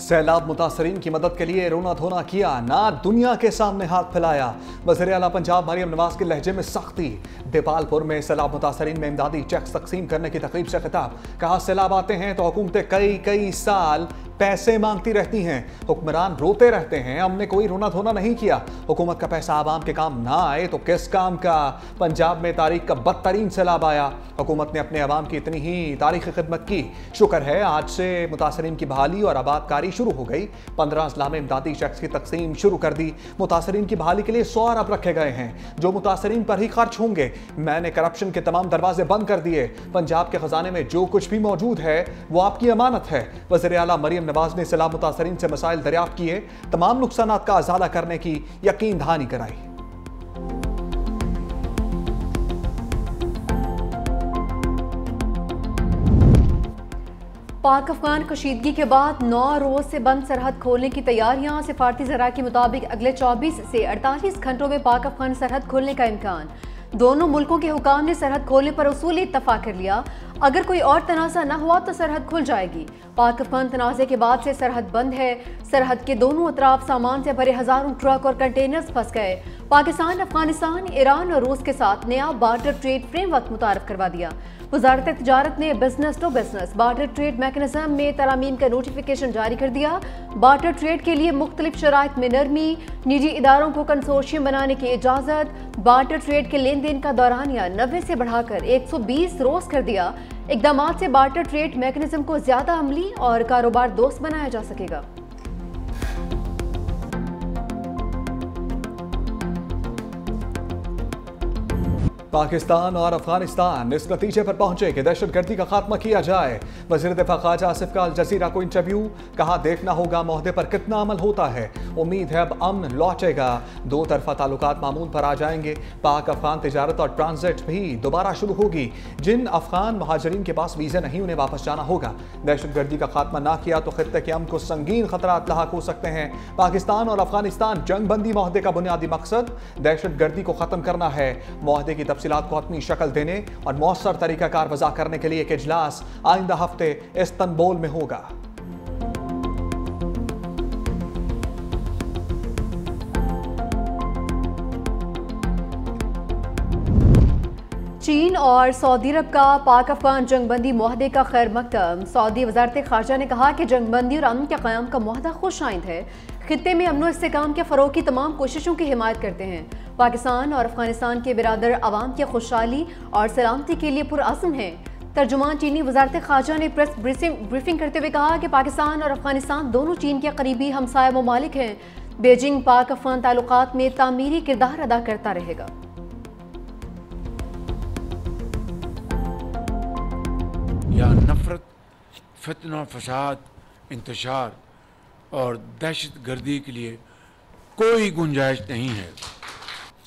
सैलाब मुतासरीन की मदद के लिए रोना धोना किया, ना दुनिया के सामने हाथ फैलाया। वज़ीर आला पंजाब मरियम नवाज के लहजे में सख्ती। देपालपुर में सैलाब मुतासरीन में इमदादी चेक्स तकसीम करने की तकरीब से खिताब। कहा सैलाब आते हैं तो हुकूमतें कई साल पैसे मांगती रहती हैं, हुक्मरान रोते रहते हैं, हमने कोई रोना धोना नहीं किया। हुकूमत का पैसा आवाम के काम ना आए तो किस काम का। पंजाब में तारीख का बदतरीन सैलाब आया, हुकूमत ने अपने आवाम की इतनी ही तारीखी खिदमत की। शुक्र है आज से मुतासरीन की बहाली और आबादकारी शुरू हो गई। 15 अजला में इमदादी चेक्स की तकसीम शुरू कर दी। मुतासरीन की बहाली के लिए 100 अरब रखे गए हैं जो मुतासरीन पर ही खर्च होंगे। मैंने करप्शन के तमाम दरवाजे बंद कर दिए। पंजाब के खजाने में जो कुछ भी मौजूद है वो आपकी अमानत है। वज़ीर आला मरियम नवाज ने सैलाब मुतासरीन से मसाइल दरियाफ्त किए, तमाम नुकसानात का अजाला करने की यकीन दहानी कराई। पाक अफगान कशीदगी के बाद 9 रोज से बंद सरहद खोलने की तैयारियां। सिफारती ज़राए के मुताबिक अगले 24 से 48 घंटों में पाक अफगान सरहद खोलने का इम्कान। दोनों मुल्कों के हुकाम ने सरहद खोलने पर उसूली इत्तफाक कर लिया। अगर कोई और तनाज़ा न हुआ तो सरहद खुल जाएगी। पाक अफगान तनाज़े के बाद से सरहद बंद है। सरहद के दोनों अतराफ सामान से भरे हजारों ट्रक और कंटेनर्स फंस गए। पाकिस्तान, अफगानिस्तान, ईरान और रूस के साथ नया बार्टर ट्रेड फ्रेमवर्क मुतारफ करवा दिया। वजारत तिजारत ने business to business barter trade mechanism में तरामीम का नोटिफिकेशन जारी कर दिया। बार्टर ट्रेड के लिए मुख्तलिफ शराइत में नरमी, निजी इदारों को कंसोर्शियम बनाने की इजाज़त, बार्टर ट्रेड के लेन देन का दौरानिया 90 से बढ़ाकर 120 रोज कर दिया। इकदामात से बार्टर ट्रेड मैकेनिज्म को ज्यादा अमली और कारोबार दोस्त बनाया जा सकेगा। पाकिस्तान और अफगानिस्तान इस नतीजे पर पहुंचे कि दहशतगर्दी का खात्मा किया जाए। वज़ीर दिफा ख्वाजा आसिफ का अल जज़ीरा को इंटरव्यू। कहा देखना होगा मुआहदे पर कितना अमल होता है। उम्मीद है अब अमन लौटेगा, दो तरफा ताल्लुकात मामूल पर आ जाएंगे। पाक अफगान तिजारत और ट्रांजिट भी दोबारा शुरू होगी। जिन अफगान महाजरीन के पास वीज़ा नहीं उन्हें वापस जाना होगा। दहशतगर्दी का खात्मा ना किया तो खित्ते के अमन को संगीन खतरात लाहक हो सकते हैं। पाकिस्तान और अफगानिस्तान जंगबंदी मुआहदे का बुनियादी मकसद दहशतगर्दी को खत्म करना है। मुआहदे की तफसीलात को अपनी शक्ल देने और मौसर तरीकाकार वज़ा करने के लिए एक इजलास आइंदा हफ्ते इस्तांबुल में होगा। चीन और सऊदी अरब का पाक अफगान जंगबंदी मुआहदे का खैर मकदम। सऊदी वजारत खारजा ने कहा कि जंगबंदी और अमन के क़याम का मुआहदा खुश आइंद है। खित्ते में अमन और इस्तेहकाम के फ़रोग़ की तमाम कोशिशों की हिमायत करते हैं। पाकिस्तान और अफगानिस्तान के बिरादर अवाम की खुशहाली और सलामती के लिए पुरअज़्म हैं। तर्जुमान चीनी वजारत खारजा ने प्रेस ब्रीफिंग करते हुए कहा कि पाकिस्तान और अफगानिस्तान दोनों चीन के करीबी हमसाया ममालिक हैं। बीजिंग पाक अफगान ताल्लुकात में तामीरी किरदार अदा करता रहेगा। या नफरत, फितना, फसाद, इंतशार और दहशत गर्दी के लिए कोई गुंजाइश नहीं है।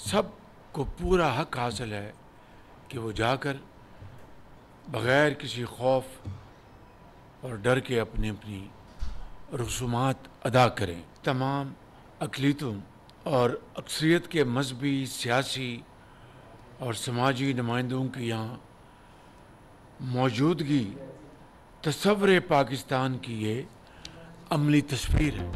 सबको पूरा हक हासिल है कि वो जाकर बग़ैर किसी खौफ और डर के अपनी अपनी रसूमात अदा करें। तमाम अक़लीतों और अक्सरियत के मजहबी, सियासी और समाजी नुमाइंदों की यहाँ मौजूदगी तस्वुर पाकिस्तान की ये अमली तस्वीर है।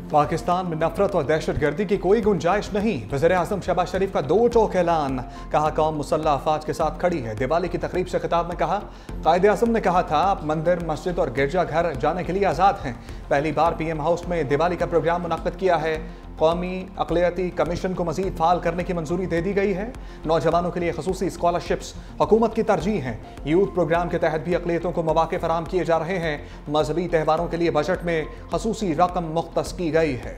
पाकिस्तान में नफरत और दहशतगर्दी की कोई गुंजाइश नहीं। वज़ीर आज़म शहबाज शरीफ का 2 टोक ऐलान। कहा कौम मुसल्लह अफवाज के साथ खड़ी है। दिवाली की तकरीब से खिताब में कहा कायदे आज़म ने कहा था आप मंदिर, मस्जिद और गिरजाघर जाने के लिए आज़ाद हैं। पहली बार PM हाउस में दिवाली का प्रोग्राम मुनक़्क़िद किया है। कौमी अक़लियती कमीशन को मज़ीद फ़ाल करने की मंजूरी दे दी गई है। नौजवानों के लिए खसूसी स्कॉलरशिप्स हुकूमत की तरजीह हैं। यूथ प्रोग्राम के तहत भी अक़लियतों को मौक़े फ़राहम किए जा रहे हैं। मजहबी त्यौहारों के लिए बजट में खसूसी रकम मुख्तस की गई है।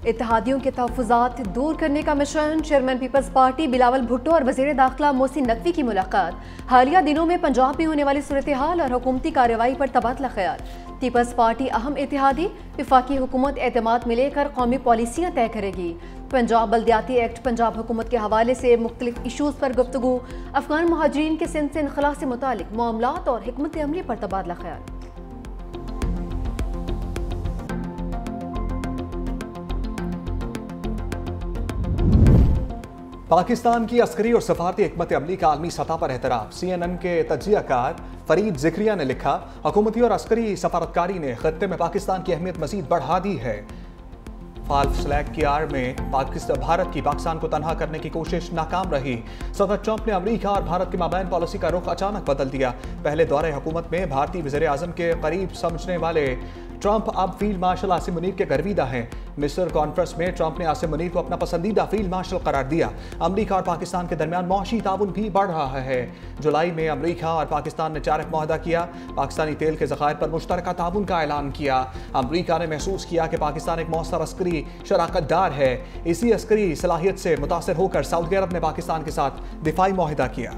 इत्तेहादियों के तहफ़्फ़ुज़ात दूर करने का मिशन। चेयरमैन पीपल्स पार्टी बिलावल भुट्टो और वज़ीर दाखिला मोहसिन नकवी की मुलाकात। हालिया दिनों में पंजाब में होने वाली सूरत हाल और हुकूमती कार्रवाई पर तबादला ख्याल। पीपल्स पार्टी अहम इत्तेहादी, वफाकी हुकूमत एतमाद में लेकर कौमी पॉलिसियाँ तय करेगी। पंजाब बल्दियाती एक्ट, पंजाब हुकूमत के हवाले से मुख्तलिफ इशूज़ पर गुफ्तगू। अफगान महाजरीन के सिंध से इनखला से मुतालिक मामलात और हिकमत अमली पर तबादला ख्याल। पाकिस्तान की अस्करी और सफारती हिकमत अमली का आलमी सतह पर एहतराम। CNN के तजियाकार फरीद जिक्रिया ने लिखा, हुकूमती और अस्करी सफारतकारी ने खत्ते में पाकिस्तान की अहमियत मजीद बढ़ा दी है। फाल्स फ्लैग की आड़ में भारत की पाकिस्तान को तनहा करने की कोशिश नाकाम रही। सदर ट्रंप ने अमेरिका और भारत के माबैन पॉलिसी का रुख अचानक बदल दिया। पहले दौरे हुकूमत में भारतीय वज़ीर आज़म के करीब समझने वाले ट्रंप अब फील्ड मार्शल आसिम मुनीर के गर्विदा हैं। मिस्र कॉन्फ्रेंस में ट्रंप ने आसिम मुनीर को अपना पसंदीदा फील्ड मार्शल करार दिया। अमेरिका और पाकिस्तान के दरमियान मौशी ताउन भी बढ़ रहा है। जुलाई में अमेरिका और पाकिस्तान ने 4 मुआहदा किया। पाकिस्तानी तेल के ज़खायर पर मुश्तरका ताउन का ऐलान किया। अमेरिका ने महसूस किया कि पाकिस्तान एक मौसर अस्करी शराकतदार है। इसी अस्करी सलाहियत से मुतासर होकर सऊदी अरब ने पाकिस्तान के साथ दिफाई मुआहदा किया।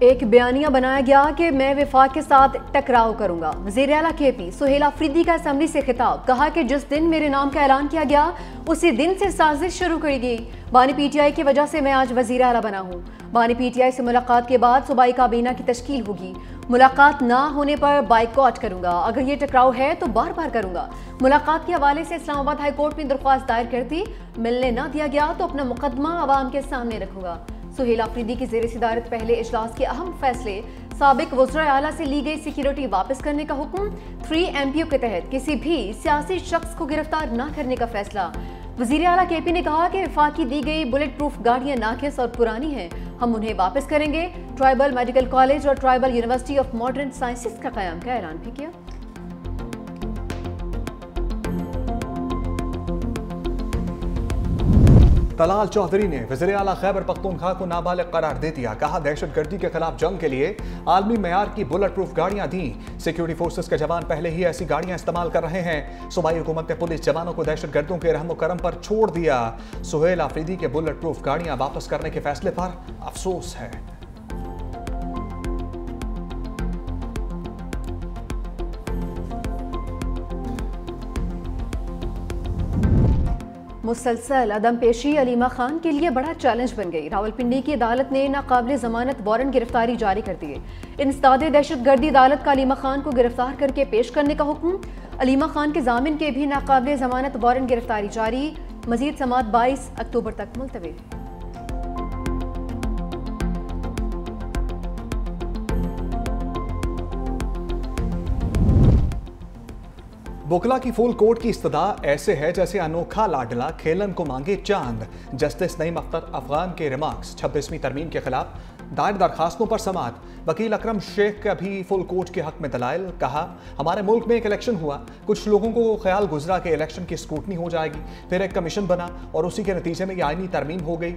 एक बयानिया बनाया गया कि मैं वफाक के साथ टकराव करूंगा। वज़ीर आला KP सुहेल अफरीदी का असम्बली से खिताब, कहा कि जिस दिन मेरे नाम का ऐलान किया गया उसी दिन से साजिश शुरू की गई। बानी PTI की वजह से मैं आज वज़ीर आला बना हूँ। बानी PTI से मुलाकात के बाद सूबाई काबीना की तश्कील होगी। मुलाकात ना होने पर बाइकआउट करूंगा। अगर ये टकराव है तो बार बार करूंगा। मुलाकात के हवाले से इस्लामाबाद हाई कोर्ट में दरख्वास्त दायर कर दी। मिलने ना दिया गया तो अपना मुकदमा अवाम के सामने रखूंगा। सुहेल अफरीदी की ज़ेर सदारत पहले इजलास के अहम फैसले, साबिक वज़ीर आला से ली गई सिक्योरिटी वापस करने का हुक्म, 3 MPO के तहत किसी भी सियासी शख्स को गिरफ्तार न करने का फैसला। वज़ीर आला KP ने कहा कि वफाक की दी गई बुलेट प्रूफ गाड़ियां नाकिस और पुरानी हैं, हम उन्हें वापस करेंगे। ट्राइबल मेडिकल कॉलेज और tribal university of modern sciences का क़याम का ऐलान भी किया। तलाल चौधरी ने वज़ीर आला खैबर पख्तूनख्वा को नाबालिग करार दे दिया। कहा, दहशतगर्दी के खिलाफ जंग के लिए आलमी मयार की बुलेट प्रूफ गाड़ियां दी। सिक्योरिटी फोर्सेस के जवान पहले ही ऐसी गाड़ियां इस्तेमाल कर रहे हैं। सूबाई हुकूमत ने पुलिस जवानों को दहशतगर्दों के रहम करम पर छोड़ दिया। सुहेल अफरीदी के बुलेट प्रूफ गाड़ियां वापस करने के फैसले पर अफसोस है। मुसलसल अदम पेशी अलीमा खान के लिए बड़ा चैलेंज बन गई। रावलपिंडी की अदालत ने नाकाबिल जमानत वारंट गिरफ्तारी जारी कर दिए। इंसदादे दहशतगर्दी अदालत का अलीमा खान को गिरफ्तार करके पेश करने का हुक्म। अलीमा खान के जामिन के भी नाकाबिल जमानत वारंट गिरफ्तारी जारी। मजीद समाअत 22 अक्टूबर तक मुलतवी। बुकला की फुल कोर्ट की इस्तदा ऐसे है जैसे अनोखा लाडला खेलन को मांगे चांद। जस्टिस नईम अख्तर अफगान के रिमार्क्स 26वीं तरमीम के खिलाफ दायर दरखास्तों पर समाअत। वकील अकरम शेख का भी फुल कोर्ट के हक में दलाइल। कहा, हमारे मुल्क में एक इलेक्शन हुआ, कुछ लोगों को ख्याल गुजरा कि इलेक्शन की स्क्रूटनी हो जाएगी, फिर एक कमीशन बना और उसी के नतीजे में ये आईनी तरमीम हो गई।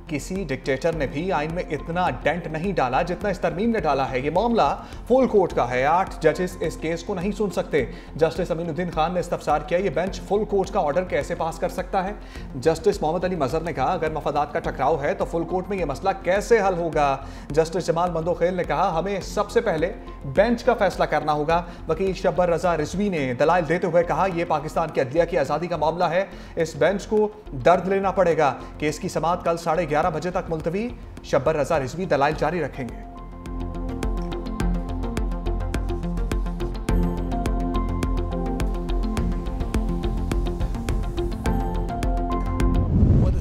किसी डिक्टेटर ने भी आइन में इतना डेंट नहीं डाला जितना इस तरमीम ने डाला है। ये मामला फुल कोर्ट का है। 8 जजेस इस केस को नहीं सुन सकते। जस्टिस अमीनुद्दीन खान ने इस्तफसार किया, ये बेंच फुल कोर्ट का ऑर्डर कैसे पास कर सकता है। जस्टिस मोहम्मद अली मजहर ने कहा, अगर मफादात का टकराव है तो फुल कोर्ट में यह मसला कैसे हल होगा। जस्टिस जमाल मंदोखेल ने कहा, हमें सबसे पहले बेंच का फैसला करना होगा। वकील शब्बर रजा रिजवी ने दलाइल देते हुए कहा, यह पाकिस्तान की अदलिया की आज़ादी का मामला है, इस बेंच को दर्द लेना पड़ेगा। केस की समाअत कल 11:30 बजे तक मुलतवी। शब्बर रजा रिजवी दलाइल जारी रखेंगे।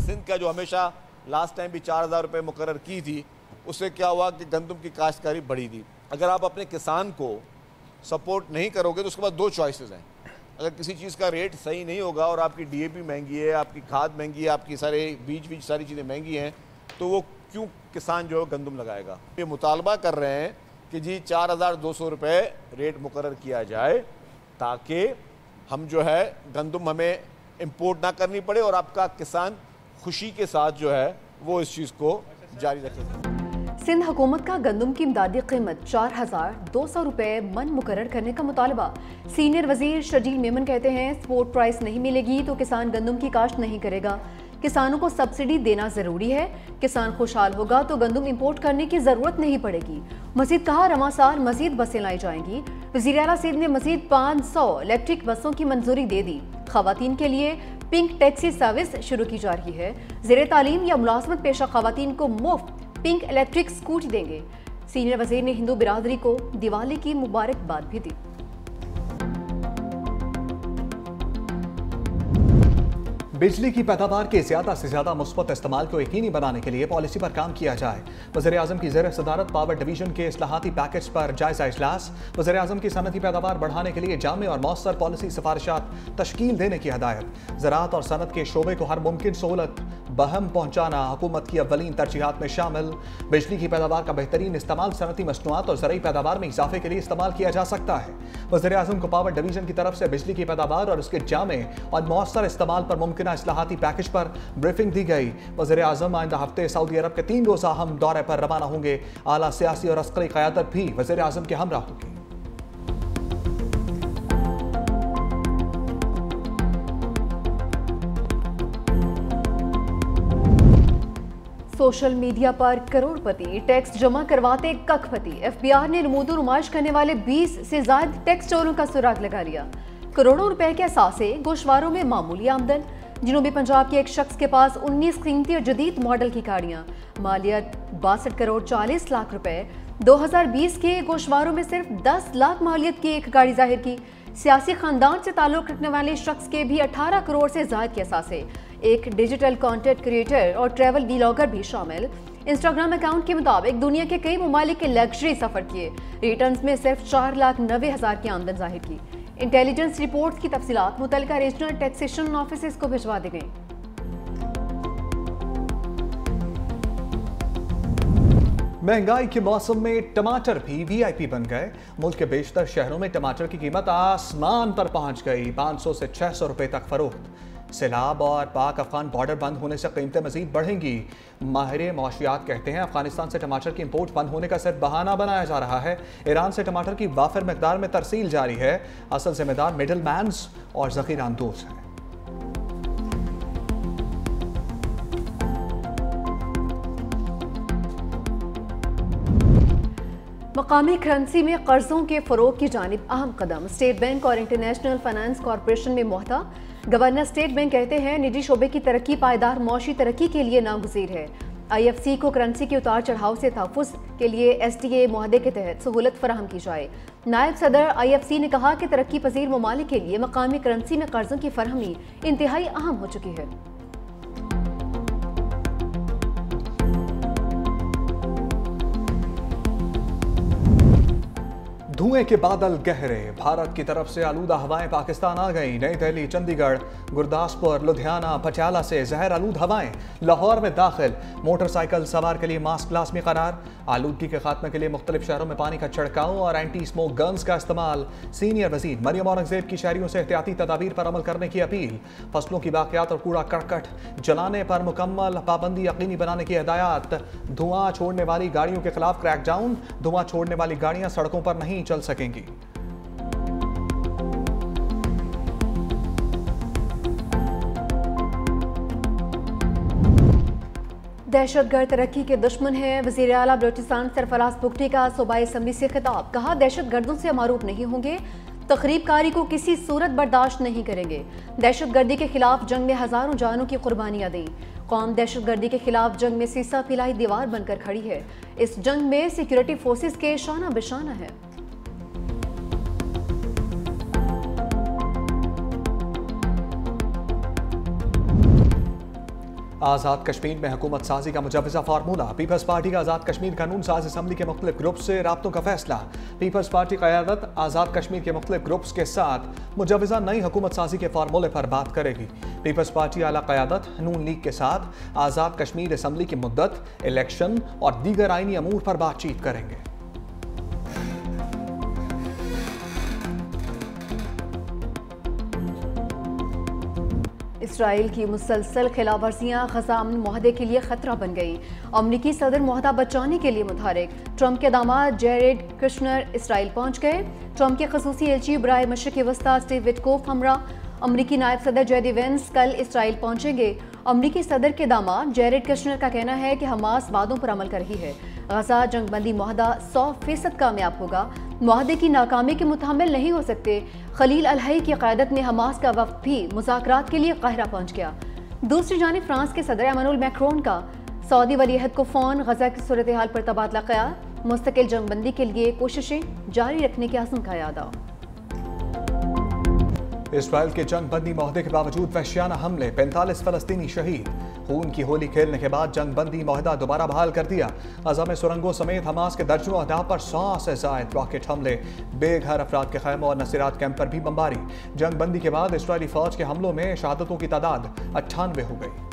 सिंध का जो हमेशा लास्ट टाइम भी 4,000 रुपये मुकर्रर की थी, उससे क्या हुआ कि गंदम की काश्तकारी बढ़ी थी। अगर आप अपने किसान को सपोर्ट नहीं करोगे तो उसके बाद 2 चॉइसेस हैं। अगर किसी चीज़ का रेट सही नहीं होगा और आपकी DAP महंगी है, आपकी खाद महंगी है, आपकी सारे बीज सारी चीज़ें महंगी हैं, तो वो क्यों किसान जो है गंदम लगाएगा। ये मुतालबा कर रहे हैं कि जी 4,200 रुपये रेट मुकर्रर किया जाए ताकि हम जो है गंदम हमें इंपोर्ट ना करनी पड़े और आपका किसान खुशी के साथ जो है वो इस चीज़ को जारी रखेगा। सिंध हुकूमत का गंदम की इमदादी कीमत 4,200 रुपये मन मुकर्रर करने का मुतालबा। सीनियर वजीर शजील मेमन कहते हैं, स्पोर्ट प्राइस नहीं मिलेगी तो किसान गंदम की काश्त नहीं करेगा। किसानों को सब्सिडी देना जरूरी है। किसान खुशहाल होगा तो गंदम इंपोर्ट करने की जरूरत नहीं पड़ेगी। मजीद कहा, रवां साल मजीद बसें लाई जाएंगी। वज़ीर आला सिंध ने मजीद 500 इलेक्ट्रिक बसों की मंजूरी दे दी। खवातीन के लिए पिंक टैक्सी सर्विस शुरू की जा रही है। ज़ेरे तालीम या मुलाजमत पेशा खवातीन को मुफ्त पिंक इलेक्ट्रिक स्कूटी देंगे। सीनियर वजीर ने हिंदू बिरादरी को दिवाली की मुबारकबाद भी दी। बिजली की पैदावार के ज़्यादा से ज़्यादा मुस्बत इस्तेमाल को यकीनी बनाने के लिए पॉलिसी पर काम किया जाए। वज़ीर-ए-आज़म की ज़ेर सदारत पावर डिवीजन के इस्लाहाती पैकेज पर जायजा इजलास। वज़ीर-ए-आज़म की सनती पैदावार बढ़ाने के लिए जामे और मौसर पॉलिसी सिफारिशात तश्कील देने की हदायत। ज़राअत और सनत के शोबे को हर मुमकिन सहूलत बहम पहुँचाना हुकूमत की अव्वलीन तरजीहात में शामिल। बिजली की पैदावार का बेहतरीन इस्तेमाल सनती मसनूआत और ज़रई पैदावार में इजाफे के लिए इस्तेमाल किया जा सकता है। वज़ीर-ए-आज़म को पावर डिवीजन की तरफ से बिजली की पैदावार और उसके जामे और मौसर इस्तेमाल पर मुमकिन इस्लाहाती पैकेज पर ब्रीफिंग दी गई। वज़ीर-ए-आज़म आइंदा हफ्ते सऊदी अरब के 3 रोज़ा अहम दौरे पर रवाना होंगे। आला सियासी और अस्करी क़यादत भी वज़ीर-ए-आज़म के हमरा होगी। सोशल मीडिया पर करोड़पति टैक्स जमा करवाते कखपति। एफबीआर ने नमूदो नुमाइश करने वाले 20 से ज्यादा टैक्स चोरों का सुराग लगा लिया। करोड़ों रुपए के असासे गोशवारों में मामूली आमदन। जनूबी पंजाब के एक शख्स के पास 19 कीमती और जदीद मॉडल की गाड़ियां, मालियत 62 करोड़ 40 लाख रुपए। 2020 के गोशवारों में सिर्फ 10 लाख मालियत की एक गाड़ी जाहिर की। सियासी खानदान से ताल्लुक रखने वाले शख्स के भी 18 करोड़ से ज्यादा के असासे। एक डिजिटल कंटेंट क्रिएटर और ट्रैवल व्लॉगर भी शामिल। इंस्टाग्राम अकाउंट के मुताबिक दुनिया के कई ममालिक के लग्जरी सफर किए। रिटर्न्स में सिर्फ 4,90,000 की आमदन जाहिर की। इंटेलिजेंस रिपोर्ट्स की तफसीलात मुतल्लिका रीजनल टैक्सेशन ऑफिस को भिजवा दी गई। महंगाई के मौसम में टमाटर भी वीआईपी बन गए। मुल्क के बेशतर शहरों में टमाटर की कीमत आसमान पर पहुंच गई। 500 से 600 रुपए तक फरोख्त। सैलाब और पाक अफगान बॉर्डर बंद होने से कीमतें मजीद बढ़ेंगी। माहिर मौशियात कहते हैं अफगानिस्तान से टमाटर की इंपोर्ट बंद होने का सिर्फ बहाना बनाया जा रहा है। ईरान से टमाटर की वाफिर मकदार में तरसील जारी है। असल जिम्मेदार मिडल मैन्स और ज़ख़ीरा अंदोज़ हैं। मकामी करेंसी में कर्जों के फरोग की जानिब अहम कदम। स्टेट बैंक और इंटरनेशनल फाइनेंस कॉरपोरेशन में मुहता। गवर्नर स्टेट बैंक कहते हैं निजी शोबे की तरक्की पायदार मौशी तरक्की के लिए नागुज़ीर है। IFC को करेंसी के उतार चढ़ाव से तहफ़्फ़ुज़ के लिए SDA मुआहदे के तहत सहूलत फराहम की जाए। नायब सदर IFC ने कहा कि तरक्की पजीर ममालिक के लिए मकामी करेंसी में कर्जों की फरहमी इंतहाई अहम हो चुकी है। धुएं के बादल गहरे। भारत की तरफ से आलूदा हवाएं पाकिस्तान आ गई। नई दिल्ली, चंडीगढ़, गुरदासपुर, लुधियाना, पटियाला से जहर आलूद हवाएं लाहौर में दाखिल। मोटरसाइकिल सवार के लिए मास्क लाजमी करार। आलूदगी के खात्मे के लिए मुख्तलिफ शहरों में पानी का छिड़काव और एंटी स्मोक गन्स का इस्तेमाल। सीनियर वजीर मरियम औरंगजेब की शहरियों से एहतियाती तदाबीर पर अमल करने की अपील। फसलों की बाकियात और कूड़ा करकट जलाने पर मुकम्मल पाबंदी यकीनी बनाने की हिदायत। धुआं छोड़ने वाली गाड़ियों के खिलाफ क्रैकडाउन। धुआं छोड़ने वाली गाड़ियां सड़कों पर नहीं चल सकेंगी। दहशतगर्द तरक्की के दुश्मन है। वज़ीर आला बलोचिस्तान सरफराज बुगटी का सूबाई असम्बली से खिताब। कहा दहशतगर्दों से मारूफ नहीं होंगे, तकरीबकारी को किसी सूरत बर्दाश्त नहीं करेंगे। दहशतगर्दी के खिलाफ जंग में हजारों जानों की कुर्बानियां दी। कौम दहशतगर्दी के खिलाफ जंग में सीसा पिलाई दीवार बनकर खड़ी है। इस जंग में सिक्योरिटी फोर्सेस के शाना बिशाना है। आज़ाद कश्मीर में हुकूमत साजी का मुजवज़ा फार्मूला। पीपल्स पार्टी का आज़ाद कश्मीर कानून साज असम्बली के मुख्तलिफ ग्रुप से राब्तों का फैसला। पीपल्स पार्टी क़यादत आज़ाद कश्मीर के मुख्तलिफ ग्रुप्स के साथ मुजवज़ा नई हुकूमत साजी के फार्मूले पर बात करेगी। पीपल्स पार्टी आला क़यादत नून लीग के साथ आज़ाद कश्मीर असम्बली की मुद्दत, इलेक्शन और दीगर आइनी अमूर पर बातचीत करेंगे। इसराइल की मुसलसल खिलाफवर्जियां ग़ज़ा अमन मुआहदे के लिए खतरा बन गई। अमरीकी सदर मुआहदा बचाने के लिए मुतहरिक। ट्रंप के दामाद जेरेड कुशनर इसराइल पहुंच गए। ट्रंप के खसूसी एलची बराए मशरिक़ वस्ता स्टीव विटकोफ हमरा। अमरीकी नायब सदर जेडी वेंस कल इसराइल पहुंचेंगे। अमरीकी सदर के दामाद जेरेड कुशनर का कहना है कि हमास वादों पर अमल कर रही है। ग़ज़ा जंगबंदी मुआहदा 100% कामयाब होगा। मुआहदे की नाकामी के मुतहम्मिल नहीं हो सकते। खलील अल-हई की क़यादत में हमास का वफ़द भी मुज़ाकरात के लिए काहिरा पहुंच गया। दूसरी जानिब फ्रांस के सदर एमानुएल मैक्रोन का सऊदी वलीअहद को फ़ौन ग़ज़ा की सूरत हाल पर तबादला ख्याल। मुस्तकिल जंगबंदी के लिए कोशिशें जारी रखने के अज़्म का यादा। इसराइल के जंग बंदी माहदे के बावजूद वहशियाना हमले, 45 फलस्तीनी शहीद। खून की होली खेलने के बाद जंग बंदी माहदा दोबारा बहाल कर दिया। अज़ा में सुरंगों समेत हमास के दर्जनों अहदाफ पर 100 से ज़ायद रॉकेट हमले, बेघर अफराद के खैमों और नसीरात कैंप पर भी बमबारी। जंग बंदी के बाद इसराइली फौज के हमलों में शहादतों की तादाद 98 हो गई।